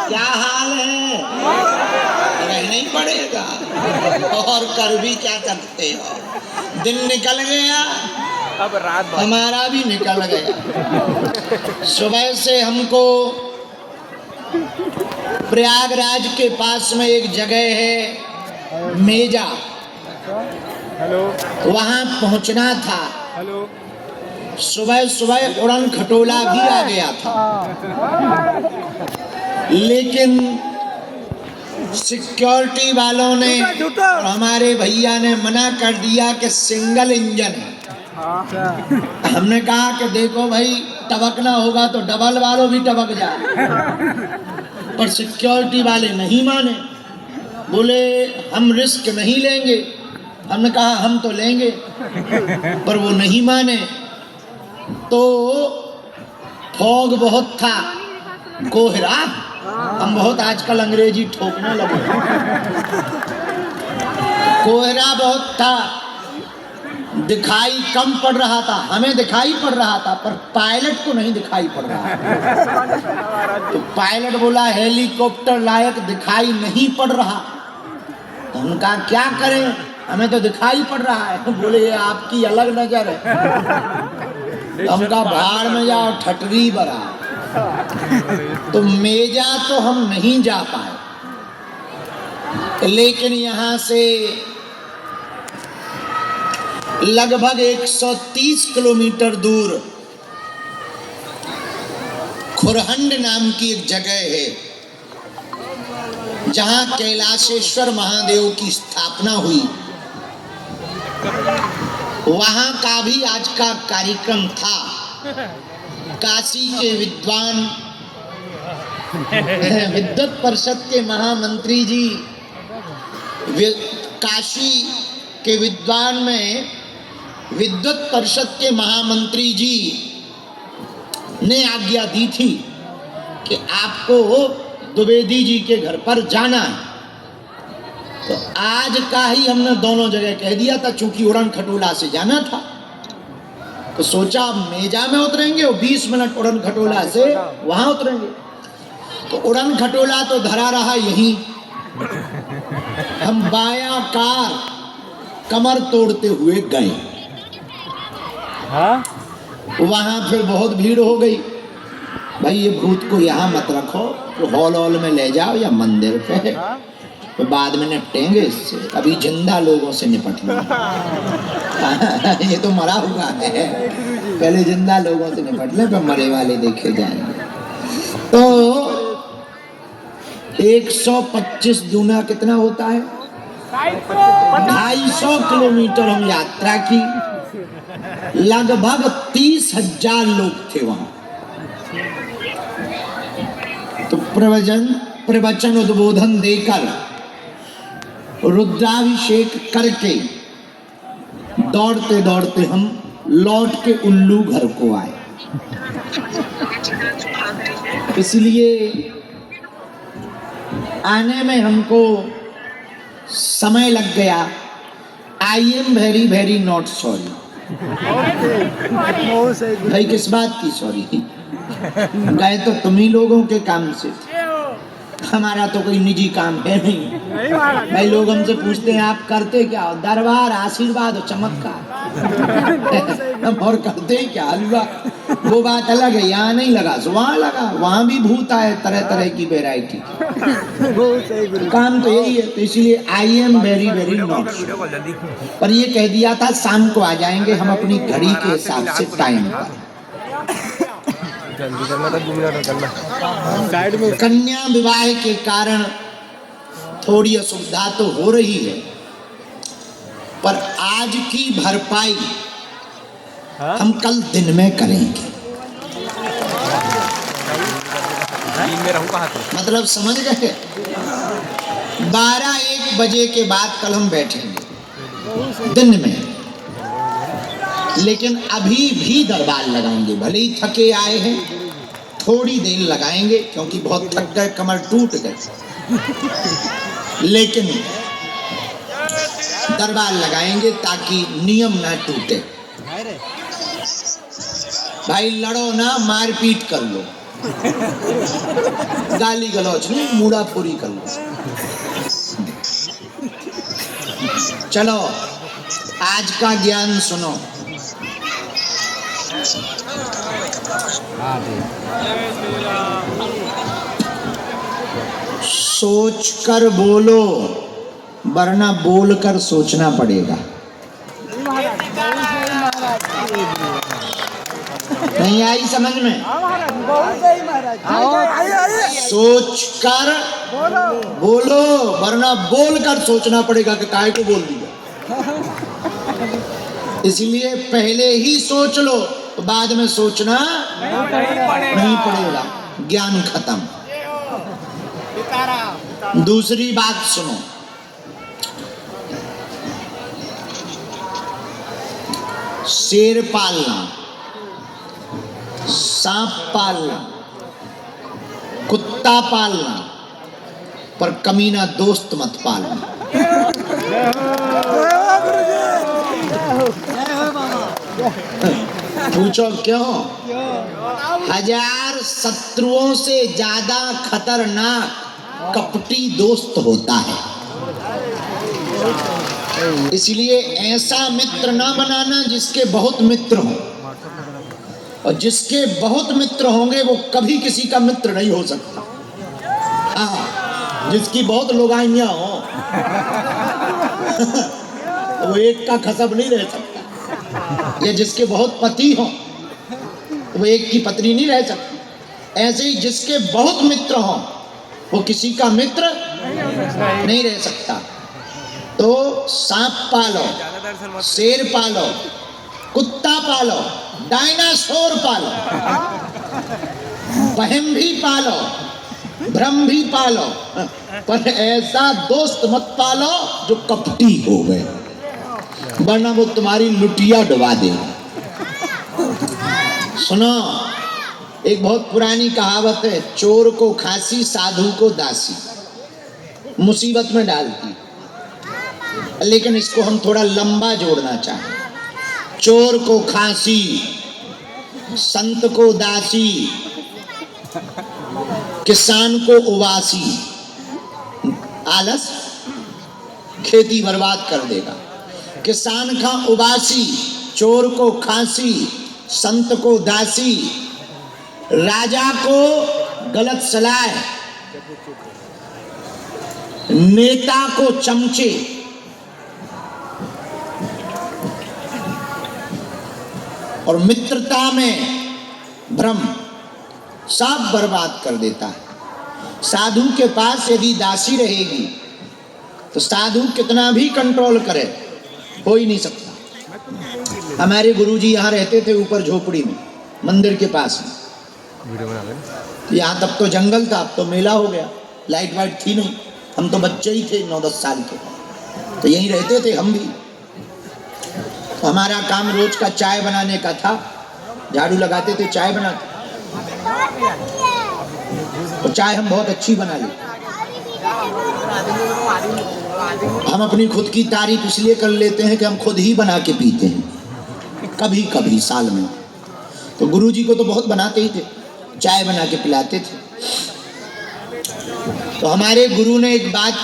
क्या हाल है? रहना ही पड़ेगा, और कर भी क्या सकते हो। दिन निकल गया, अब रात हमारा भी निकल गया। सुबह से हमको प्रयागराज के पास में एक जगह है मेजा, हेलो वहां पहुंचना था। हेलो सुबह सुबह उड़न खटोला भी आ गया था, लेकिन सिक्योरिटी वालों ने और हमारे भैया ने मना कर दिया कि सिंगल इंजन है। हमने कहा कि देखो भाई, टबकना होगा तो डबल वालों भी टबक जाए, पर सिक्योरिटी वाले नहीं माने, बोले हम रिस्क नहीं लेंगे। हमने कहा हम तो लेंगे, पर वो नहीं माने। तो फॉग बहुत था, कोहरा, हम बहुत आजकल अंग्रेजी ठोकने लगे। कोहरा बहुत था, दिखाई कम पड़ रहा था, हमें दिखाई पड़ रहा था पर पायलट को नहीं दिखाई पड़ रहा था। तो पायलट बोला हेलीकॉप्टर लायक दिखाई नहीं पड़ रहा। तो उनका क्या करें, हमें तो दिखाई पड़ रहा है। बोले ये आपकी अलग नजर है। तो हमका भाड़ में जाओ, ठटरी बरा। तो मेजा तो हम नहीं जा पाए, लेकिन यहाँ से लगभग 130 किलोमीटर दूर खुरहंड नाम की एक जगह है, जहां कैलाशेश्वर महादेव की स्थापना हुई। वहां का भी आज का कार्यक्रम था। काशी के विद्वान, विद्युत परिषद के महामंत्री जी, काशी के विद्वान में विद्युत परिषद के महामंत्री जी ने आज्ञा दी थी कि आपको द्विवेदी जी के घर पर जाना है। तो आज का ही हमने दोनों जगह कह दिया था, चूंकि उड़न खटोला से जाना था। तो सोचा मेजा में उतरेंगे और 20 मिनट उड़न खटोला से वहां उतरेंगे। तो उड़न खटोला तो धरा रहा यहीं। हम बाया कार कमर तोड़ते हुए गए। वहां फिर बहुत भीड़ हो गई। भाई ये भूत को यहाँ मत रखो, तो हॉल में ले जाओ या मंदिर पे, तो बाद में निपटेंगे इससे, अभी जिंदा लोगों से निपट लो। ये तो मरा हुआ है, पहले जिंदा लोगों से निपट ले, फिर मरे वाले देखे जाएंगे। तो 125 दूना कितना होता है? 250 किलोमीटर हम यात्रा की। लगभग 30,000 लोग थे वहां। तो प्रवचन उद्बोधन देकर, रुद्राभिषेक करके दौड़ते दौड़ते हम लौट के उल्लू घर को आए। इसलिए आने में हमको समय लग गया। I am very very not sorry. भाई किस बात की सॉरी? गए तो तुम ही लोगों के काम से, हमारा तो कोई निजी काम है नहीं। भाई लोग हमसे पूछते हैं आप करते क्या हो? दरबार, आशीर्वाद और चमत्कार। हम और करते ही क्या? हलवा। वो बात अलग है, यहाँ नहीं लगा सो वहाँ लगा। वहाँ भी भूत आए, तरह तरह की वेराइटी। काम तो यही है। तो इसलिए I am very very not. पर ये कह दिया था शाम को आ जाएंगे हम अपनी घड़ी के हिसाब से टाइम पर। जल्दी करना था, 2 मिनट करना। साइड में कन्या विवाह के कारण थोड़ी असुविधा तो हो रही है, पर आज की भरपाई हम कल दिन में करेंगे। मतलब समझ गए? 12-1 बजे के बाद कल हम बैठेंगे दिन में, लेकिन अभी भी दरबार लगाएंगे। भले ही थके आए हैं, थोड़ी देर लगाएंगे, क्योंकि बहुत थक गए, कमर टूट गए, लेकिन दरबार लगाएंगे ताकि नियम ना टूटे। भाई लड़ो ना, मारपीट कर लो। गाली गलौच नहीं, मूड़ा पूरी कर लो। चलो आज का ज्ञान सुनो। सोच कर बोलो, वरना बोल कर सोचना पड़ेगा। नहीं आई समझ में? सोच कर बोलो, वरना बोल कर सोचना पड़ेगा कि काहे को बोल दिया। इसलिए पहले ही सोच लो तो बाद में सोचना नहीं पड़ेगा। ज्ञान खत्म। दूसरी बात सुनो, शेर पालना, सांप पालना, कुत्ता पालना, पर कमीना दोस्त मत पालना। पूछो क्यों? 1000 शत्रुओं से ज्यादा खतरनाक कपटी दोस्त होता है। इसलिए ऐसा मित्र ना बनाना जिसके बहुत मित्र हों, और जिसके बहुत मित्र होंगे वो कभी किसी का मित्र नहीं हो सकता। हाँ, जिसकी बहुत लोगाइयां हो वो एक का खसब नहीं रह सकता। या जिसके बहुत पति हो वो एक की पत्नी नहीं रह सकती। ऐसे ही जिसके बहुत मित्र हों वो किसी का मित्र नहीं रह सकता। तो सांप पालो, शेर पालो, कुत्ता पालो, डायनासोर पालो, वहम भी पालो, भ्रम भी पालो, पर ऐसा दोस्त मत पालो जो कपटी हो गए, वरना वो तुम्हारी लुटिया डुबा देगा। सुनो, एक बहुत पुरानी कहावत है, चोर को खांसी साधु को दासी, मुसीबत में डालती। लेकिन इसको हम थोड़ा लंबा जोड़ना चाहें। चोर को खांसी, संत को दासी, किसान को उबासी। आलस खेती बर्बाद कर देगा। किसान का उबासी, चोर को खांसी, संत को दासी, राजा को गलत सलाह, नेता को चमचे, और मित्रता में भ्रम, सब बर्बाद कर देता है। साधु के पास यदि दासी रहेगी तो साधु कितना भी कंट्रोल करे हो ही नहीं सकता। हमारे गुरुजी यहाँ रहते थे ऊपर झोपड़ी में, मंदिर के पास में। यहाँ तब तो जंगल था, अब तो मेला हो गया। लाइट वाइट थी नहीं, हम तो बच्चे ही थे 9-10 साल के, तो यहीं रहते थे हम भी। तो हमारा काम रोज का चाय बनाने का था, झाड़ू लगाते थे, चाय बनाते। तो चाय हम बहुत अच्छी बना लेते। हम अपनी खुद की तारीफ इसलिए कर लेते हैं कि हम खुद ही बना के पीते हैं, कभी कभी साल में। तो गुरुजी को तो बहुत बनाते ही थे, चाय बना के पिलाते थे। तो हमारे गुरु ने एक बात